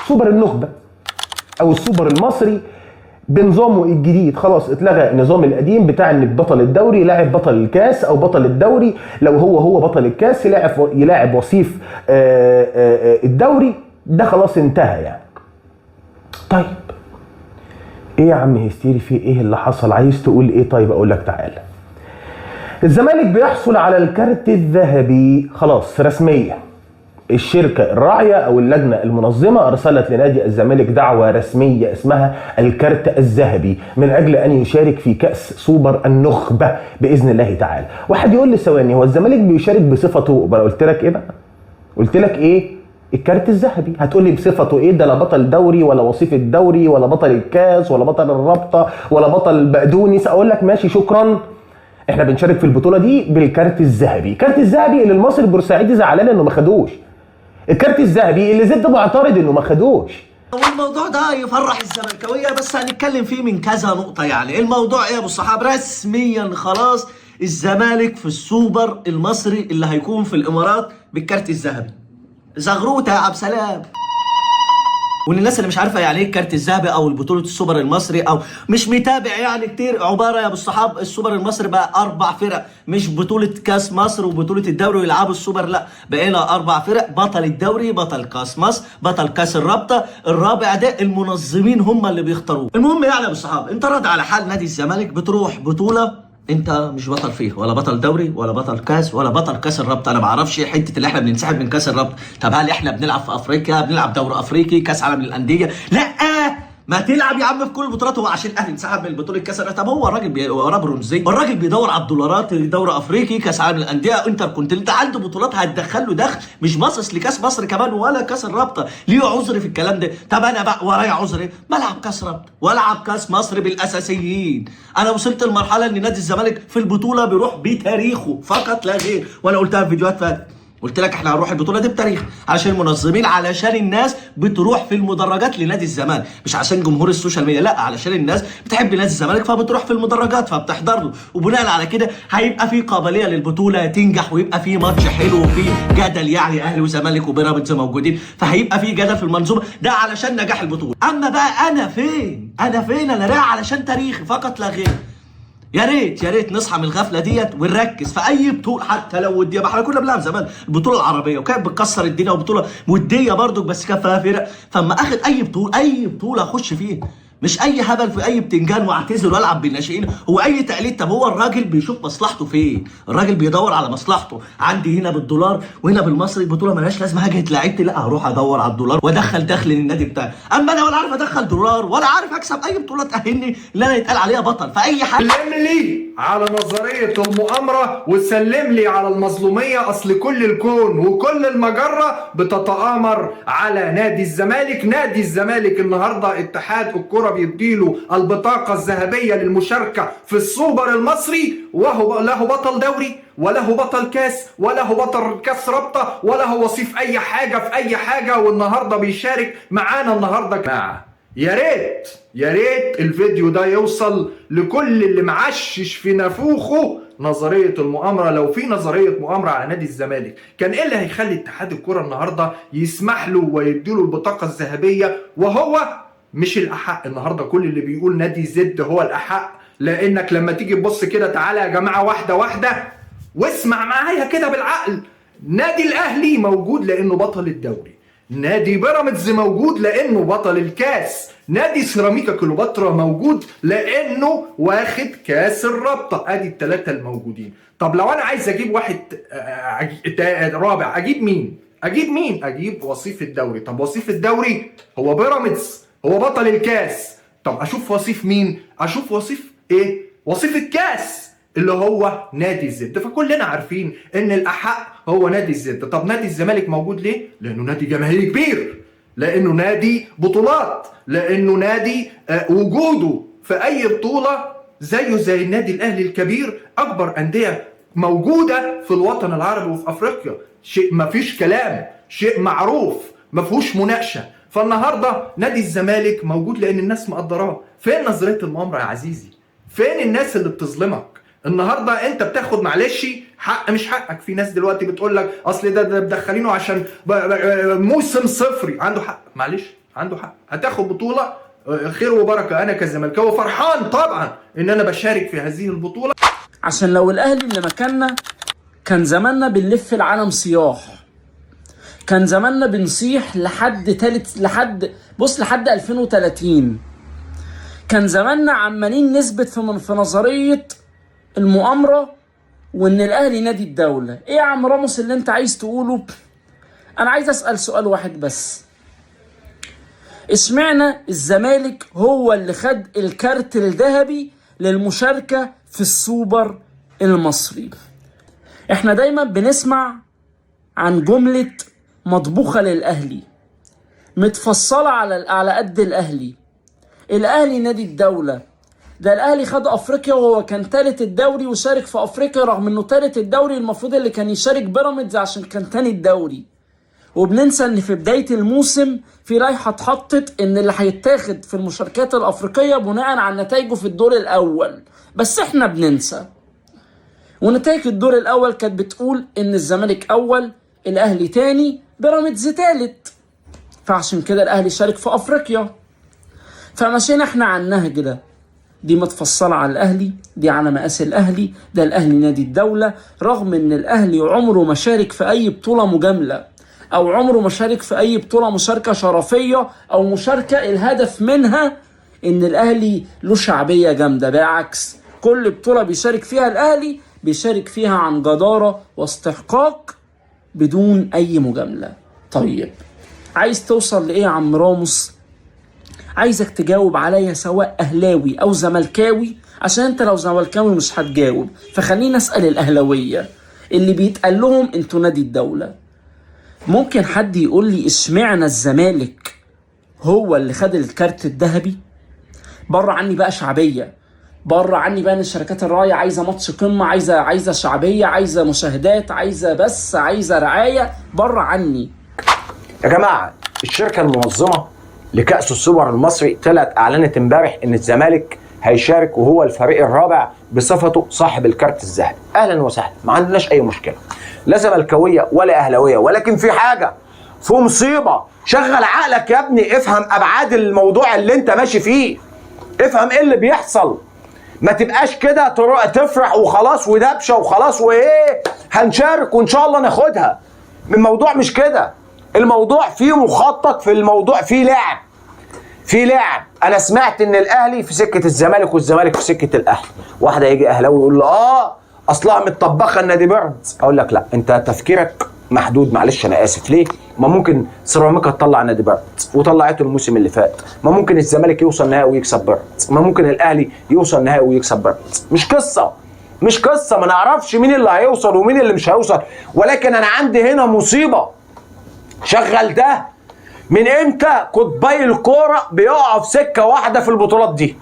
سوبر النخبه او السوبر المصري بنظامه الجديد. خلاص اتلغى النظام القديم بتاع ان بطل الدوري يلاعب بطل الكاس، او بطل الدوري لو هو بطل الكاس يلاعب وصيف الدوري. ده خلاص انتهى يعني. طيب ايه يا عم هيستيري، في ايه اللي حصل؟ عايز تقول ايه؟ طيب اقول لك تعالى. الزمالك بيحصل على الكارت الذهبي خلاص رسميا. الشركة الراعية أو اللجنة المنظمة أرسلت لنادي الزمالك دعوة رسمية اسمها الكارت الذهبي من أجل أن يشارك في كأس سوبر النخبة بإذن الله تعالى. واحد يقول لي ثواني، هو الزمالك بيشارك بصفته؟ أنا قلت لك إيه بقى؟ قلت لك إيه؟ الكارت الذهبي. هتقول لي بصفته إيه؟ ده لا بطل دوري ولا وصيف الدوري ولا بطل الكاس ولا بطل الرابطة ولا بطل بقدونس. أقول لك ماشي شكرا، احنا بنشارك في البطولة دي بالكارت الذهبي. الكارت الذهبي اللي المصري البورسعيدي زعلان إنه ما خدوش. الكارت الذهبي اللي زد معترض انه ما خدوش. والموضوع ده يفرح الزملكاويه، بس هنتكلم فيه من كذا نقطه. يعني الموضوع ايه يا ابو الصحاب؟ رسميا خلاص الزمالك في السوبر المصري اللي هيكون في الامارات بالكارت الذهبي. زغروطه يا عبد سلام. وللناس اللي مش عارفه يعني ايه الكارت الذهبي او البطوله السوبر المصري او مش متابع يعني كتير، عباره يا ابو الصحاب السوبر المصري بقى 4 فرق، مش بطوله كاس مصر وبطوله الدوري ويلعبوا السوبر، لا بقينا 4 فرق، بطل الدوري، بطل كاس مصر، بطل كاس الرابطه، الرابع ده المنظمين هم اللي بيختاروه. المهم يعني يا ابو الصحاب انت راضي على حال نادي الزمالك بتروح بطوله انت مش بطل فيه، ولا بطل دوري ولا بطل كاس ولا بطل كاس الرابطه. انا ما اعرفش حته اللي احنا بننسحب من كاس الرابطه. طب هل احنا بنلعب في افريقيا؟ بنلعب دوري افريقي، كاس عالم للانديه؟ لا ما تلعب يا عم في كل البطولات. هو عشان الاهلي انسحب من بطوله كاس الرابطه؟ طب هو الراجل وراه برونزيه، والراجل بيدور على الدولارات، دوري افريقي، كاس عالم للانديه، انتر كونتيننت، عنده بطولات هتدخل له دخل، مش باصص لكاس مصر كمان ولا كاس الرابطه. ليه عذر في الكلام ده؟ طب انا بقى ورايا عذر ايه؟ ما العب كاس رابطه والعب كاس مصر بالاساسيين. انا وصلت لمرحله ان نادي الزمالك في البطوله بيروح بتاريخه فقط لا غير، وانا قلتها في فيديوهات فاتت. قلت لك احنا هنروح البطوله دي بتاريخ علشان المنظمين، علشان الناس بتروح في المدرجات لنادي الزمالك، مش عشان جمهور السوشيال ميديا، لا علشان الناس بتحب نادي الزمالك فبتروح في المدرجات فبتحضر له، وبناء على كده هيبقى في قابليه للبطوله تنجح، ويبقى في ماتش حلو وفي جدل، يعني اهلي وزمالك وبيراميدز موجودين، فهيبقى في جدل في المنظومه ده علشان نجاح البطوله. اما بقى انا فين؟ انا رايح علشان تاريخي فقط لا غير. يا ريت نصحى من الغفله ديت ونركز في اي بطوله حتى لو وديه. ما احنا كنا بنلعب زمان البطوله العربيه وكانت بتكسر الدنيا، وبطوله وديه برضك بس كان فيها فرق. فاما اخد اي بطوله اخش فيها، مش اي هبل في اي بتنجان واعتزل والعب بالناشئين. هو اي تقليد. طب هو الراجل بيشوف مصلحته فين؟ الراجل بيدور على مصلحته. عندي هنا بالدولار وهنا بالمصري بطوله مالهاش لازمه، هاجي لعبت لا هروح ادور على الدولار وادخل دخل للنادي بتاعي. اما انا ولا عارف ادخل دولار ولا عارف اكسب اي بطوله تاهلني اللي انا يتقال عليها بطل في اي حاجه. سلم لي على نظريه المؤامره وسلم لي على المظلوميه. اصل كل الكون وكل المجره بتتآمر على نادي الزمالك. نادي الزمالك النهارده اتحاد الكره بيديله البطاقة الذهبية للمشاركة في السوبر المصري، وهو له بطل دوري وله بطل كاس وله بطل كاس رابطة وله وصيف أي حاجة في أي حاجة، والنهاردة بيشارك معانا النهاردة جماعة. يا ريت الفيديو ده يوصل لكل اللي معشش في نافوخه نظرية المؤامرة. لو في نظرية مؤامرة على نادي الزمالك كان ايه اللي هيخلي اتحاد الكرة النهاردة يسمح له ويديله البطاقة الذهبية وهو مش الأحق؟ النهاردة كل اللي بيقول نادي زد هو الأحق، لأنك لما تيجي تبص كده، تعالى يا جماعة واحدة واسمع معايا كده بالعقل. نادي الأهلي موجود لأنه بطل الدوري، نادي بيراميدز موجود لأنه بطل الكاس، نادي سيراميكا كليوباترا موجود لأنه واخد كاس الرابطة. أدي ال3 الموجودين. طب لو أنا عايز أجيب واحد رابع أجيب مين؟ أجيب وصيف الدوري. طب وصيف الدوري هو بيراميدز، هو بطل الكاس. طب اشوف وصيف مين؟ اشوف وصيف ايه؟ وصيف الكاس اللي هو نادي الزد. فكلنا عارفين ان الاحق هو نادي الزد. طب نادي الزمالك موجود ليه؟ لانه نادي جماهيري كبير، لانه نادي بطولات، لانه نادي وجوده في اي بطولة زيه زي النادي الاهلي الكبير، اكبر اندية موجودة في الوطن العربي وفي افريقيا. شيء ما فيش كلام، شيء معروف ما فيهوش مناقشة. فالنهارده نادي الزمالك موجود لان الناس مقدراه. فين نظريه المؤامره يا عزيزي؟ فين الناس اللي بتظلمك؟ النهارده انت بتاخد معلش حق مش حقك. في ناس دلوقتي بتقول لك اصل ده مدخلينه عشان موسم صفري. عنده حق معلش، عنده حق، هتاخد بطوله خير وبركه. انا كزملكاوي فرحان طبعا ان انا بشارك في هذه البطوله، عشان لو الاهلي اللي مكاننا كان زماننا بنلف العالم صياح، كان زماننا بنصيح لحد 2030. كان زماننا عمالين نثبت في نظريه المؤامره وان الاهلي نادي الدوله. ايه يا عم راموس اللي انت عايز تقوله؟ انا عايز اسال سؤال واحد بس، اشمعنى الزمالك هو اللي خد الكارت الذهبي للمشاركه في السوبر المصري؟ احنا دايما بنسمع عن جمله مطبوخه للاهلي، متفصله على قد الاهلي نادي الدوله. ده الاهلي خد افريقيا وهو كان ثالث الدوري وشارك في افريقيا رغم انه ثالث الدوري. المفروض اللي كان يشارك بيراميدز عشان كان ثاني الدوري. وبننسى ان في بدايه الموسم في لائحه اتحطت ان اللي هيتاخد في المشاركات الافريقيه بناء على نتائجه في الدور الاول، بس احنا بننسى. ونتائج الدور الاول كانت بتقول ان الزمالك اول، الاهلي تاني، بيراميدز تالت. فعشان كده الاهلي شارك في افريقيا. فمشينا احنا على النهج ده. دي متفصله على الاهلي، دي على مقاس الاهلي، ده الاهلي نادي الدوله، رغم ان الاهلي عمره ما شارك في اي بطوله مجامله، او عمره ما شارك في اي بطوله مشاركه شرفيه او مشاركه الهدف منها ان الاهلي له شعبيه جامده. بالعكس، كل بطوله بيشارك فيها الاهلي بيشارك فيها عن جداره واستحقاق بدون اي مجامله. طيب عايز توصل لايه يا عم راموس؟ عايزك تجاوب عليا سواء اهلاوي او زملكاوي، عشان انت لو زملكاوي مش هتجاوب. فخليني اسال الاهلاويه اللي بيتقال لهم انتوا نادي الدوله. ممكن حد يقول لي اشمعنى الزمالك هو اللي خد الكارت الذهبي؟ بره عني بقى شعبيه، بره عني بقى ان الشركات الراعيه عايزه ماتش قمه، عايزه شعبيه، عايزه مشاهدات، عايزه رعايه، بره عني. يا جماعه، الشركه المنظمه لكأس السوبر المصري اعلنت امبارح ان الزمالك هيشارك وهو الفريق الرابع بصفته صاحب الكارت الذهبي. اهلا وسهلا، ما عندناش اي مشكله، لا زملكاويه ولا اهلاويه. ولكن في حاجه، في مصيبه. شغل عقلك يا ابني، افهم ابعاد الموضوع اللي انت ماشي فيه، افهم ايه اللي بيحصل. ما تبقاش كده تفرح وخلاص ودبشه وخلاص وايه هنشارك وان شاء الله ناخدها. الموضوع مش كده، الموضوع فيه مخطط، في الموضوع فيه لعب. انا سمعت ان الاهلي في سكه الزمالك والزمالك في سكه الاهلي. واحده يجي اهلاوي يقول له اصلها متطبخه النادي بيراميدز. اقول لك لا، انت تفكيرك محدود، معلش انا اسف. ليه؟ ما ممكن سيراميكا تطلع نادي بيراميدز وطلعته الموسم اللي فات، ما ممكن الزمالك يوصل نهائي ويكسب بيراميدز، ما ممكن الاهلي يوصل نهائي ويكسب بيراميدز. مش قصه، ما نعرفش مين اللي هيوصل ومين اللي مش هيوصل. ولكن انا عندي هنا مصيبه. شغل ده من امتى قطبي الكوره بيقعوا في سكه واحده في البطولات دي؟